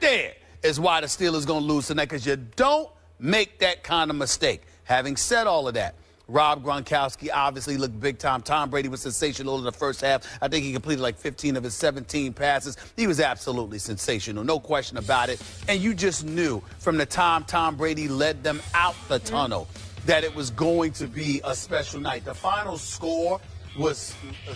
there is why the Steelers going to lose tonight, because you don't make that kind of mistake. Having said all of that, Rob Gronkowski obviously looked big time. Tom Brady was sensational in the first half. I think he completed like 15 of his 17 passes. He was absolutely sensational, no question about it. And you just knew from the time Tom Brady led them out the tunnel that it was going to be a special night. The final score was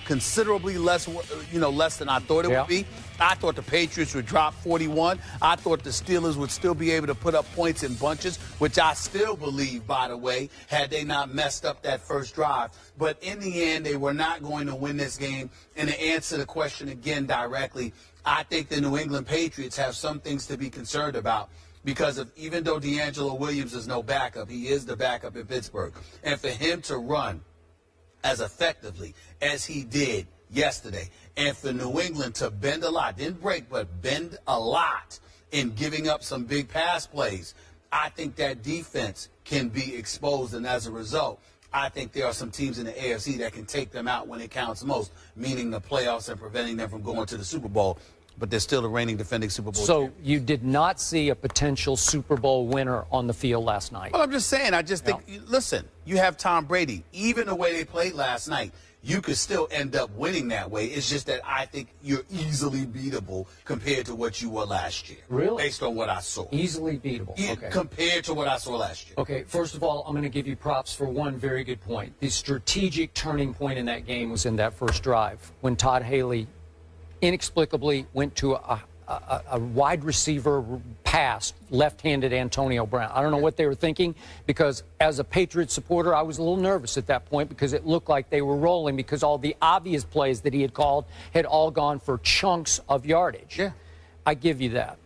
considerably less than I thought it would be. I thought the Patriots would drop 41. I thought the Steelers would still be able to put up points in bunches, which I still believe, by the way, had they not messed up that first drive. But in the end, they were not going to win this game. And to answer the question again directly, I think the New England Patriots have some things to be concerned about. Because even though D'Angelo Williams is no backup, he is the backup in Pittsburgh. And for him to run as effectively as he did yesterday, and for New England to bend a lot, didn't break, but bend a lot in giving up some big pass plays, I think that defense can be exposed. And as a result, I think there are some teams in the AFC that can take them out when it counts most, meaning the playoffs and preventing them from going to the Super Bowl. But they're still the reigning defending Super Bowl champions. So you did not see a potential Super Bowl winner on the field last night? Well, I'm just saying, I just think, listen, you have Tom Brady. Even the way they played last night, you could still end up winning that way. It's just that I think you're easily beatable compared to what you were last year. Really? Based on what I saw. Easily beatable. Okay. Compared to what I saw last year. Okay, first of all, I'm going to give you props for one very good point. The strategic turning point in that game was in that first drive when Todd Haley inexplicably went to a wide receiver pass, left-handed Antonio Brown. I don't know what they were thinking, because as a Patriots supporter, I was a little nervous at that point because it looked like they were rolling, because all the obvious plays that he had called had all gone for chunks of yardage. Yeah. I give you that.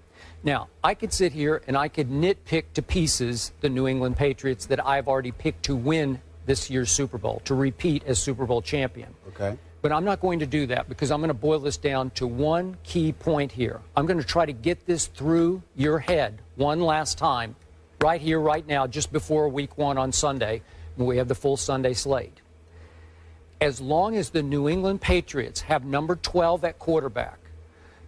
Now, I could sit here and I could nitpick to pieces the New England Patriots that I've already picked to win this year's Super Bowl, to repeat as Super Bowl champion. Okay. But I'm not going to do that, because I'm going to boil this down to one key point here. I'm going to try to get this through your head one last time, right here, right now, just before Week 1 on Sunday, when we have the full Sunday slate. As long as the New England Patriots have number 12 at quarterback,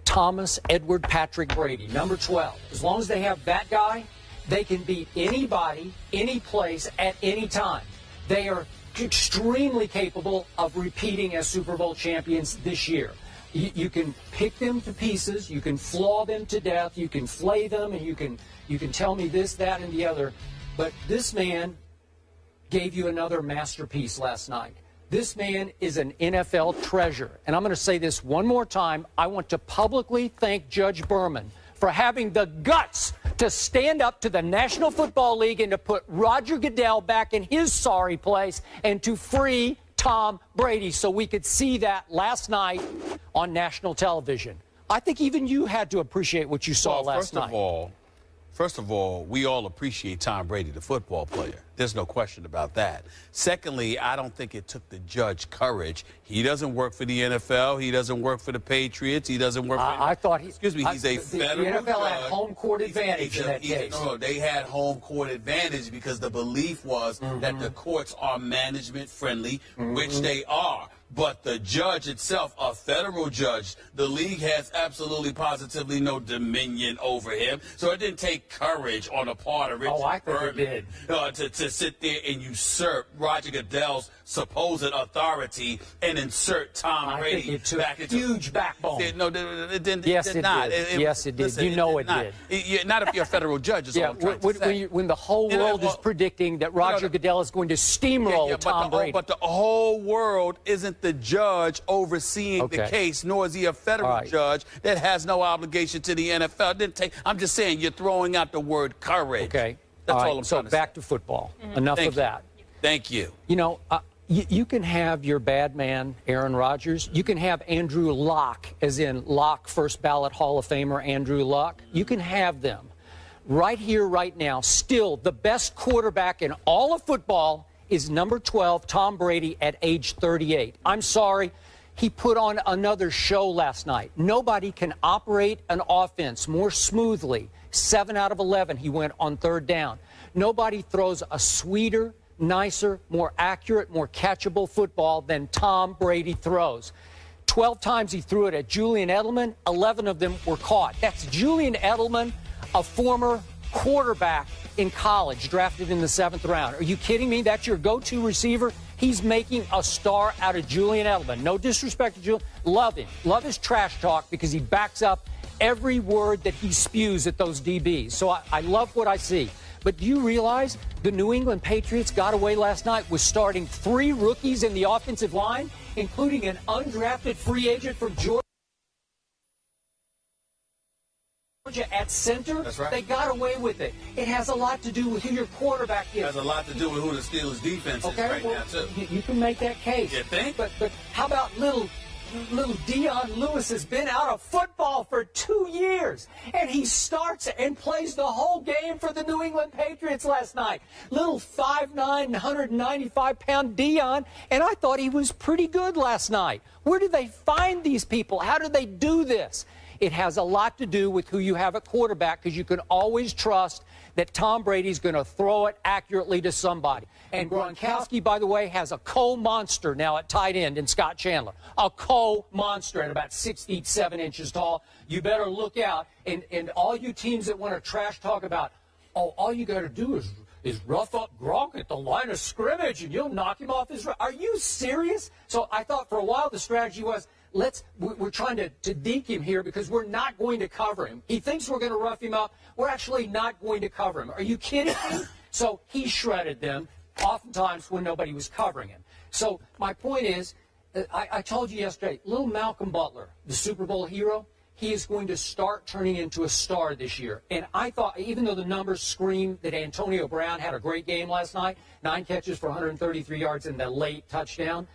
Thomas Edward Patrick Brady, number 12, as long as they have that guy, they can beat anybody, any place, at any time. They are extremely capable of repeating as Super Bowl champions this year. You can pick them to pieces, you can flaw them to death, you can flay them, and you can tell me this, that, and the other. But this man gave you another masterpiece last night. This man is an NFL treasure. And I'm going to say this one more time. I want to publicly thank Judge Berman for having the guts to stand up to the National Football League and to put Roger Goodell back in his sorry place and to free Tom Brady so we could see that last night on national television. I think even you had to appreciate what you saw last night. First of all, we all appreciate Tom Brady, the football player. There's no question about that. Secondly, I don't think it took the judge courage. He doesn't work for the NFL. He doesn't work for the Patriots. He doesn't work for... I thought he... Excuse me, he's a federal judge. The NFL had home court advantage in that case. No, they had home court advantage because the belief was that the courts are management friendly, which they are. But the judge itself, a federal judge, the league has absolutely positively no dominion over him. So it didn't take courage on the part of Richard Berman to sit there and usurp Roger Goodell's supposed authority and insert Tom Brady back into huge backbone. No, it didn't. Yes, it did not. Yes, it did. Listen, you know it did. Not if you're a federal judge. Is all I'm trying to say. When the whole world is predicting that Roger Goodell is going to steamroll Tom Brady. But the whole world isn't the judge overseeing the case, nor is he a federal judge that has no obligation to the NFL. I'm just saying you're throwing out the word courage. Okay. That's all I'm trying to say. So back to football. Enough of that. Thank you. You know, you can have your bad man, Aaron Rodgers. You can have Andrew Luck, as in Luck, first ballot Hall of Famer Andrew Luck. You can have them. Right here, right now, still the best quarterback in all of football is number 12, Tom Brady, at age 38. I'm sorry. He put on another show last night. Nobody can operate an offense more smoothly. 7 out of 11 he went on third down. Nobody throws a sweeter, nicer, more accurate, more catchable football than Tom Brady throws. 12 times he threw it at Julian Edelman, 11 of them were caught. That's Julian Edelman, a former quarterback in college, drafted in the 7th round. Are you kidding me? That's your go-to receiver? He's making a star out of Julian Edelman. No disrespect to Julian. Love him. Love his trash talk because he backs up every word that he spews at those DBs. So I love what I see. But do you realize the New England Patriots got away last night with starting 3 rookies in the offensive line, including an undrafted free agent from Georgia at center? That's right. They got away with it. It has a lot to do with who your quarterback is. It has a lot to do with who the Steelers' defense is right now, too. You can make that case. You think? But how about little Dion Lewis has been out of football for 2 years, and he starts and plays the whole game for the New England Patriots last night. Little 5'9", 195-pound Dion, and I thought he was pretty good last night. Where do they find these people? How do they do this? It has a lot to do with who you have at quarterback, because you can always trust that Tom Brady's going to throw it accurately to somebody. And Gronkowski, by the way, has a co-monster now at tight end in Scott Chandler. A co-monster at about 6 feet 7 inches tall. You better look out. And all you teams that want to trash talk about, oh, all you got to do is rough up Gronk at the line of scrimmage and you'll knock him off his... Are you serious? So I thought for a while the strategy was, we're trying to deke him here because we're not going to cover him. He thinks we're going to rough him up. We're actually not going to cover him. Are you kidding me? So he shredded them, oftentimes when nobody was covering him. So my point is, I told you yesterday, little Malcolm Butler, the Super Bowl hero, he is going to start turning into a star this year. And I thought, even though the numbers scream that Antonio Brown had a great game last night, 9 catches for 133 yards and the late touchdown,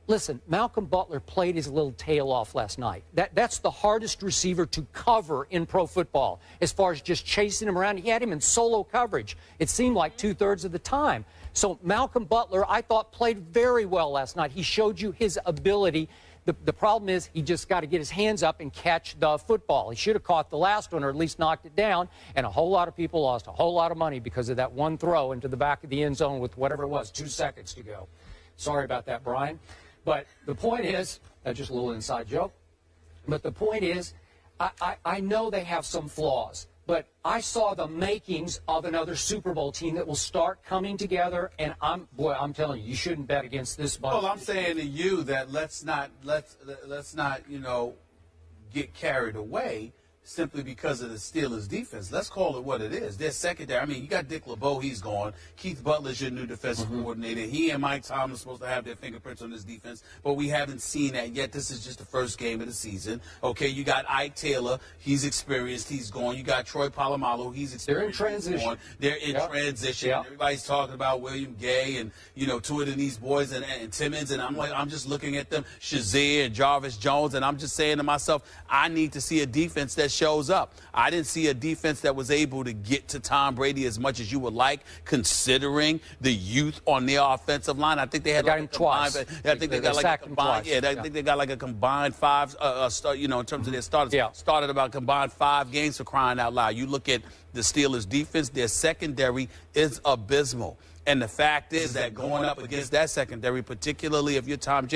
listen, Malcolm Butler played his little tail off last night. That's the hardest receiver to cover in pro football as far as just chasing him around. He had him in solo coverage. It seemed like 2/3 of the time. So Malcolm Butler, I thought, played very well last night. He showed you his ability. The problem is he just got to get his hands up and catch the football. He should have caught the last one or at least knocked it down, and a whole lot of people lost a whole lot of money because of that one throw into the back of the end zone with whatever it was, 2 seconds to go. Sorry about that, Brian. But the point is, that's just a little inside joke, but the point is, I know they have some flaws, but I saw the makings of another Super Bowl team that will start coming together, and I'm telling you, you shouldn't bet against this bunch. Well, I'm saying to you that let's not get carried away simply because of the Steelers' defense. Let's call it what it is. Their secondary. I mean, you got Dick LeBeau, he's gone. Keith Butler's your new defensive coordinator. He and Mike Tomlin are supposed to have their fingerprints on this defense, but we haven't seen that yet. This is just the first game of the season. Okay, you got Ike Taylor. He's experienced. He's gone. You got Troy Polamalu. He's experienced. They're in transition. They're in transition. Yep. Everybody's talking about William Gay and, two of these boys and Timmons, and I'm just looking at them, Shazier and Jarvis Jones, and I'm just saying to myself, I need to see a defense that shows up. I didn't see a defense that was able to get to Tom Brady as much as you would like, considering the youth on their offensive line. I think they had got him twice. I think they got like a combined. Yeah, I think they got like a combined 5. In terms of their starters, started about combined 5 games, for crying out loud. You look at the Steelers' defense; their secondary is abysmal. And the fact is that going up against that secondary, particularly if you're Tom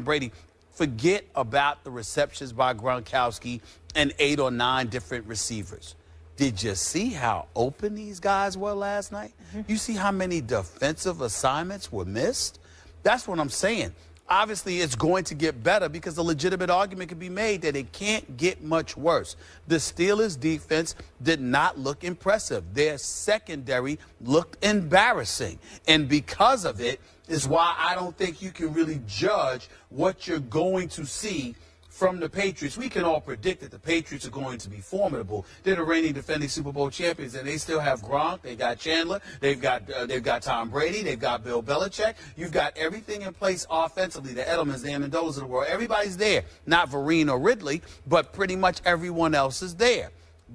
Brady, forget about the receptions by Gronkowski and 8 or 9 different receivers. Did you see how open these guys were last night? You see how many defensive assignments were missed? That's what I'm saying. Obviously, it's going to get better because a legitimate argument can be made that it can't get much worse. The Steelers' defense did not look impressive. Their secondary looked embarrassing. And because of it is why I don't think you can really judge what you're going to see from the Patriots. We can all predict that the Patriots are going to be formidable. They're the reigning defending Super Bowl champions, and they still have Gronk. They got Chandler. They've got Tom Brady. They've got Bill Belichick. You've got everything in place offensively. The Edelmans, the Amendolahs of the world. Everybody's there. Not Vereen or Ridley, but pretty much everyone else is there.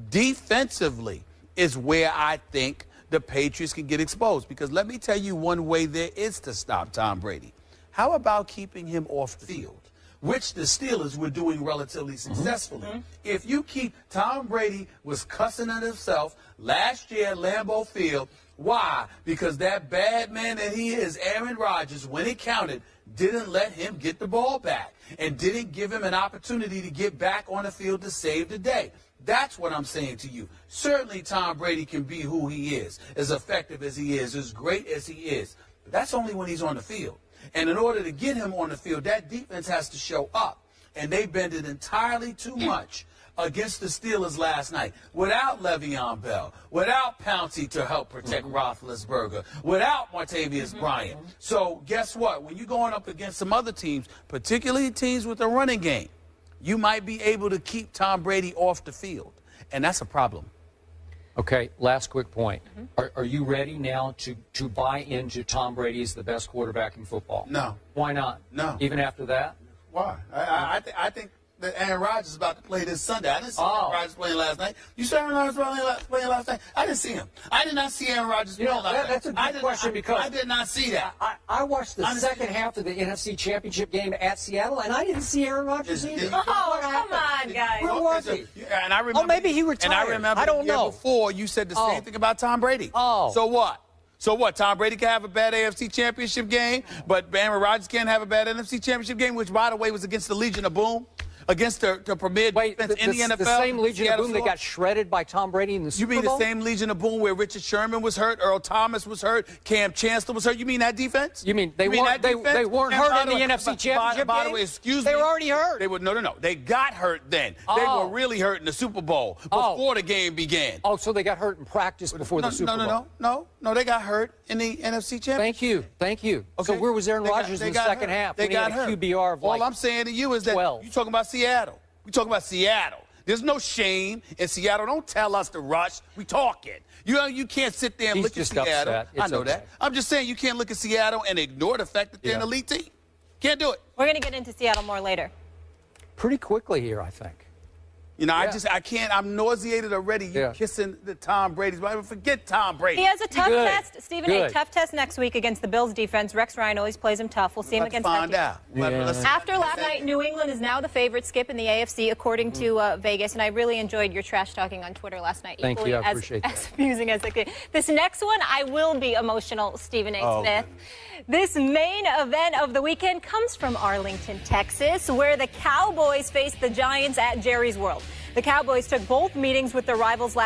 Defensively is where I think the Patriots can get exposed, because let me tell you one way there is to stop Tom Brady. How about keeping him off the field? which the Steelers were doing relatively successfully. If you keep Tom Brady was cussing at himself last year at Lambeau Field. Why? Because that bad man that he is, Aaron Rodgers, when it counted, didn't let him get the ball back and didn't give him an opportunity to get back on the field to save the day. That's what I'm saying to you. Certainly Tom Brady can be who he is, as effective as he is, as great as he is. But that's only when he's on the field. And in order to get him on the field, that defense has to show up. And they bended entirely too much against the Steelers last night, without Le'Veon Bell, without Pouncey to help protect Roethlisberger, without Martavius Bryant. So guess what? When you're going up against some other teams, particularly teams with a running game, you might be able to keep Tom Brady off the field, and that's a problem. Okay, last quick point. Are you ready now to buy into Tom Brady as the best quarterback in football? No. Why not? No. Even after that? Why? I think that Aaron Rodgers is about to play this Sunday. I didn't see Aaron Rodgers playing last night. You saw Aaron Rodgers playing last night? I didn't see him. I did not see Aaron Rodgers playing last night. That's a good question because I did not see that. I watched the second half of the NFC Championship game at Seattle, and I didn't see Aaron Rodgers either. Oh, come on, guys. Where was he? And I remember, maybe he retired. And I remember I don't the year know. before you said the same thing about Tom Brady. Oh. So what? So what? Tom Brady can have a bad AFC Championship game, but Aaron Rodgers can't have a bad NFC Championship game, which, by the way, was against the Legion of Boom. Against the premier defense in the NFL. The same Legion of Boom that got shredded by Tom Brady in the Super Bowl? You mean the same Legion of Boom where Richard Sherman was hurt, Earl Thomas was hurt, Cam Chancellor was hurt? You mean that defense? You mean they weren't hurt in the NFC Championship By the game? way, excuse me. They were already hurt. They were no. They got hurt then. They were really hurt in the Super Bowl before the game began. Oh, so they got hurt in practice before the Super Bowl? No. They got hurt in the NFC Championship. Thank you. Okay. So where was Aaron Rodgers in the second half? They got hurt. A QBR of All I'm saying to you is that 12. you're talking about Seattle. We're talking about Seattle. There's no shame in Seattle. Don't tell us to rush. We talking. You can't sit there and look at Seattle. I know that. I'm just saying you can't look at Seattle and ignore the fact that they're an elite team. Can't do it. We're going to get into Seattle more later. Pretty quickly here, I think. You know, I can't. I'm nauseated already. You kissing the Tom Brady's. But forget Tom Brady. He has a tough test, Stephen A. Tough test next week against the Bills defense. Rex Ryan always plays him tough. We'll see him against find out. After last night, New England is now the favorite, Skip, in the AFC, according to Vegas. And I really enjoyed your trash talking on Twitter last night. Thank you. I appreciate that. As amusing as it could. This next one, I will be emotional, Stephen A. Smith. This main event of the weekend comes from Arlington, Texas, where the Cowboys faced the Giants at Jerry's World. The Cowboys took both meetings with their rivals last